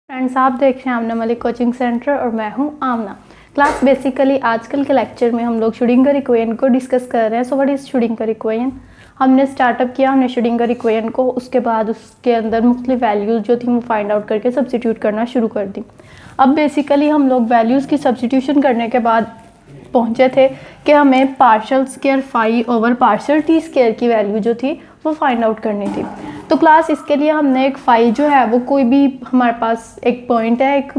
Friends, आप देख रहे हैं आमना मलिक कोचिंग सेंटर और मैं हूं आमना। क्लास बेसिकली आजकल के लेक्चर में हम लोग श्रोडिंगर इक्वेशन को डिस्कस कर रहे हैं। So what is Schrodinger equation? हमने स्टार्टअप किया, हमने श्रोडिंगर इक्वेशन को, उसके बाद उसके अंदर मुख्तलिफ वैल्यूज़ जो थी वो फाइंड आउट करके सब्स्टिट्यूट करना शुरू कर दी। अब बेसिकली हम लोग वैल्यूज़ की सब्स्टिट्यूशन करने के बाद पहुँचे थे कि हमें partial square phi over partial T square की वैल्यू जो थी वो फाइंड आउट करनी थी। तो क्लास इसके लिए हमने एक फाई जो है वो कोई भी हमारे पास एक पॉइंट है एक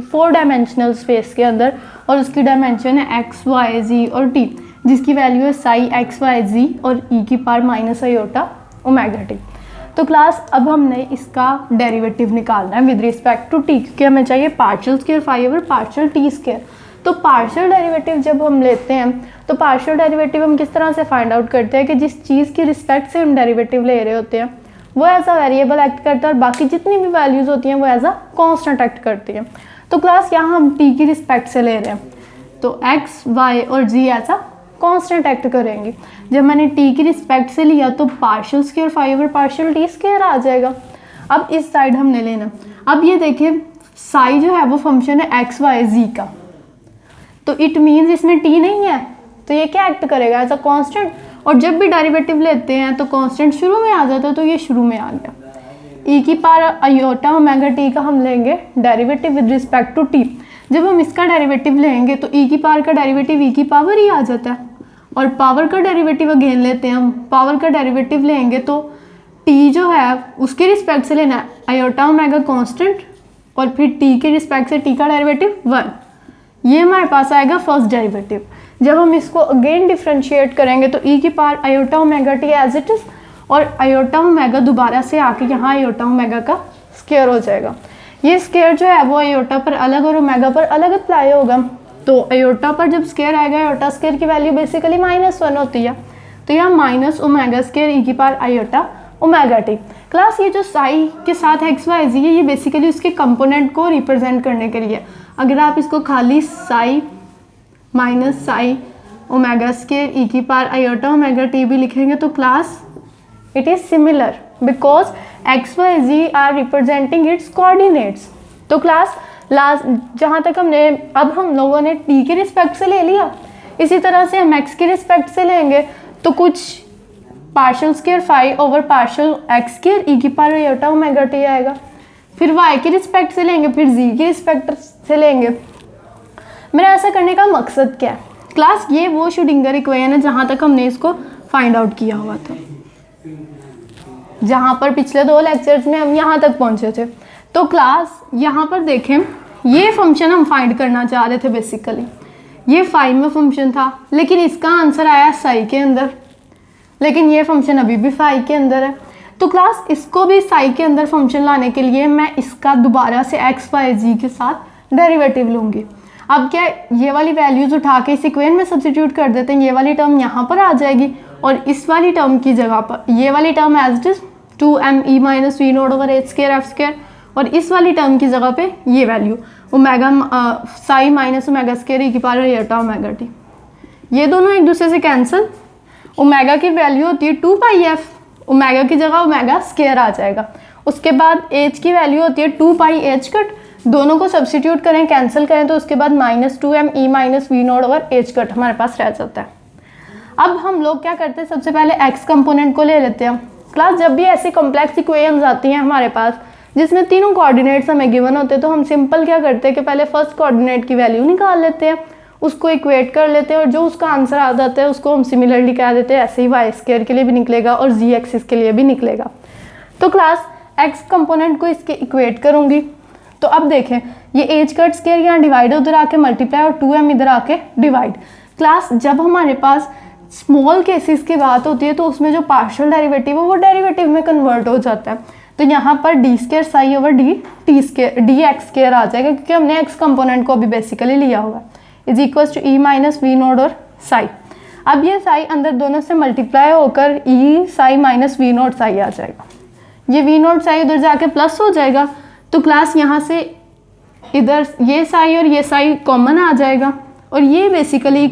4 डायमेंशनल स्पेस के अंदर, और उसकी डायमेंशन है एक्स वाई जी और टी, जिसकी वैल्यू है साई एक्स वाई जी और ई की power minus iota omega T. तो क्लास अब हमने इसका डेरिवेटिव निकालना है विद रिस्पेक्ट टू टी, क्योंकि हमें चाहिए partial square phi over partial T square. तो पार्शियल डेरिवेटिव जब हम लेते हैं तो पार्शियल डेरिवेटिव हम किस तरह से फाइंड आउट करते हैं कि जिस चीज़ की रिस्पेक्ट से हम डेरिवेटिव ले रहे होते हैं वो एज अ वेरिएबल एक्ट करता है और बाकी जितनी भी वैल्यूज़ होती हैं वो एज अ कांस्टेंट एक्ट करती हैं। तो क्लास यहाँ हम टी की रिस्पेक्ट से ले रहे हैं तो एक्स वाई और z as a constant act करेंगे। जब मैंने टी की रिस्पेक्ट से लिया तो partial square phi over partial t square आ जाएगा। अब इस साइड हमने लेना। अब ये देखिए साई जो है वो फंक्शन है एक्स वाई जी का, तो इट मीन्स इसमें टी नहीं है तो ये क्या एक्ट करेगा एज अ कांस्टेंट। और जब भी डेरिवेटिव लेते हैं तो कांस्टेंट शुरू में आ जाता है, तो ये शुरू में आ गया। ई की पावर आयोटा ओमेगा टी का हम लेंगे derivative with respect to T. जब हम इसका डेरिवेटिव लेंगे तो ई की पावर का डेरिवेटिव ई की पावर ही आ जाता है, और पावर का डेरिवेटिव अगेन लेते हैं हम, पावर का डेरिवेटिव लेंगे तो टी जो है उसके रिस्पेक्ट से लेना है आयोटा ओमेगा कांस्टेंट, और फिर टी के रिस्पेक्ट से टी का डेरिवेटिव 1। ये हमारे पास आएगा फर्स्ट डेरिवेटिव। जब हम इसको अगेन डिफ्रेंशिएट करेंगे तो ई की power iota omega T as it is, और आयोटा ओमेगा दोबारा से आके यहाँ आयोटा ओमेगा का स्क्वायर हो जाएगा। ये स्क्वायर जो है वो आयोटा पर अलग और ओमेगा पर अलग अप्लाई होगा। तो आयोटा पर जब स्क्वायर आएगा, आयोटा स्क्वायर की वैल्यू बेसिकली -1 होती है, तो यहाँ माइनस ओमेगा स्क्वायर ई की power iota omega T. Class ये जो साई के साथ एक्स वाई जी है ये बेसिकली उसके कंपोनेंट को रिप्रेजेंट करने के लिए, अगर आप इसको खाली psi minus psi omega square e की पावर आयोटा ओमेगा टी भी लिखेंगे तो class it is similar because x y z are representing its coordinates. तो क्लास लास्ट जहाँ तक हमने अब हम लोगों ने टी के रिस्पेक्ट से ले लिया, इसी तरह से हम एक्स के रिस्पेक्ट से लेंगे तो कुछ partial square phi over partial x square e की पावर आयोटा ओमेगा टी आएगा। फिर y के रिस्पेक्ट से लेंगे, फिर z के रिस्पेक्ट से लेंगे। मेरा ऐसा करने का मकसद क्या है? क्लास ये वो श्रोडिंगर इक्वेशन है जहाँ तक हमने इसको फाइंड आउट किया हुआ था, जहाँ पर पिछले 2 लेक्चर्स में हम यहाँ तक पहुँचे थे। तो क्लास यहाँ पर देखें, ये फंक्शन हम फाइंड करना चाह रहे थे। बेसिकली ये फाई में फंक्शन था, लेकिन इसका आंसर आया साई के अंदर, लेकिन ये फंक्शन अभी भी फाई के अंदर है। तो क्लास इसको भी साई के अंदर फंक्शन लाने के लिए मैं इसका दोबारा से एक्स वाई जी के साथ डेरिवेटिव लूँगी। अब क्या, ये वाली वैल्यूज़ उठा के इस इक्वेशन में सब्स्टिट्यूट कर देते हैं, ये वाली टर्म यहाँ पर आ जाएगी और इस वाली टर्म की जगह पर ये वाली term as it is 2me minus we naught over h square f square, और इस वाली टर्म की जगह पे ये value omega psi minus omega square e की पावर आयोटा ओमेगा टी। ये दोनों एक दूसरे से कैंसिल, ओमेगा की वैल्यू होती है 2πf, ओमेगा की जगह ओमेगा स्क्वायर आ जाएगा। उसके बाद एच की वैल्यू होती है 2πh कट, दोनों को सब्स्टिट्यूट करें कैंसिल करें तो उसके बाद -2me minus we naught over H cut हमारे पास रह जाता है। अब हम लोग क्या करते हैं, सबसे पहले एक्स कंपोनेंट को ले लेते हैं। क्लास जब भी ऐसी कॉम्प्लेक्स इक्वेशंस आती हैं हमारे पास जिसमें तीनों कोऑर्डिनेट्स हमें गिवन होते हैं, तो हम सिंपल क्या करते हैं कि पहले फर्स्ट कोऑर्डिनेट की वैल्यू निकाल लेते हैं, उसको इक्वेट कर लेते हैं और जो उसका आंसर आ जाता है उसको हम सिमिलरली कह देते हैं। ऐसे ही वाई स्क्वायर के लिए भी निकलेगा और जी एक्सिस के लिए भी निकलेगा। तो क्लास एक्स कंपोनेंट को इसके इक्वेट करूँगी। तो अब देखें, ये एच कट स्क्वायर यहाँ डिवाइड उधर आके मल्टीप्लाई और 2m इधर आके डिवाइड। क्लास जब हमारे पास स्मॉल केसेस की बात होती है तो उसमें जो पार्शियल डेरिवेटिव है वो डेरिवेटिव में कन्वर्ट हो जाता है। तो यहाँ पर d square psi over d t square d x square आ जाएगा, क्योंकि हमने एक्स कंपोनेंट को अभी बेसिकली लिया हुआ है, is equals to E minus we naught और साई। अब ये साई अंदर दोनों से मल्टीप्लाई होकर e psi minus we naught psi आ जाएगा। ये वी नोट साई उधर जाके प्लस हो जाएगा, तो क्लास यहाँ से इधर ये साई और ये साई कॉमन आ जाएगा, और ये बेसिकली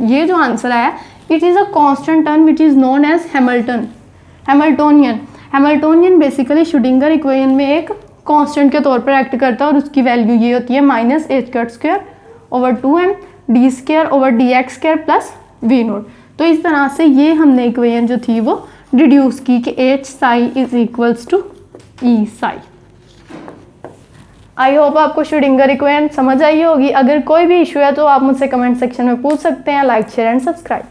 ये जो आंसर आया it is a constant term which is known as Hamiltonian. Hamiltonian basically Schrodinger equation में एक कांस्टेंट के तौर पर एक्ट करता है और उसकी वैल्यू ये होती है minus H cut square over 2m D square over D x square plus V naught. तो इस तरह से ये हमने इक्वेशन जो थी वो डिड्यूस की कि H psi is equals to E psi. I hope आपको श्रोडिंगर इक्वेशन समझ आई होगी। अगर कोई भी इशू है तो आप मुझसे कमेंट सेक्शन में पूछ सकते हैं। Like share and subscribe.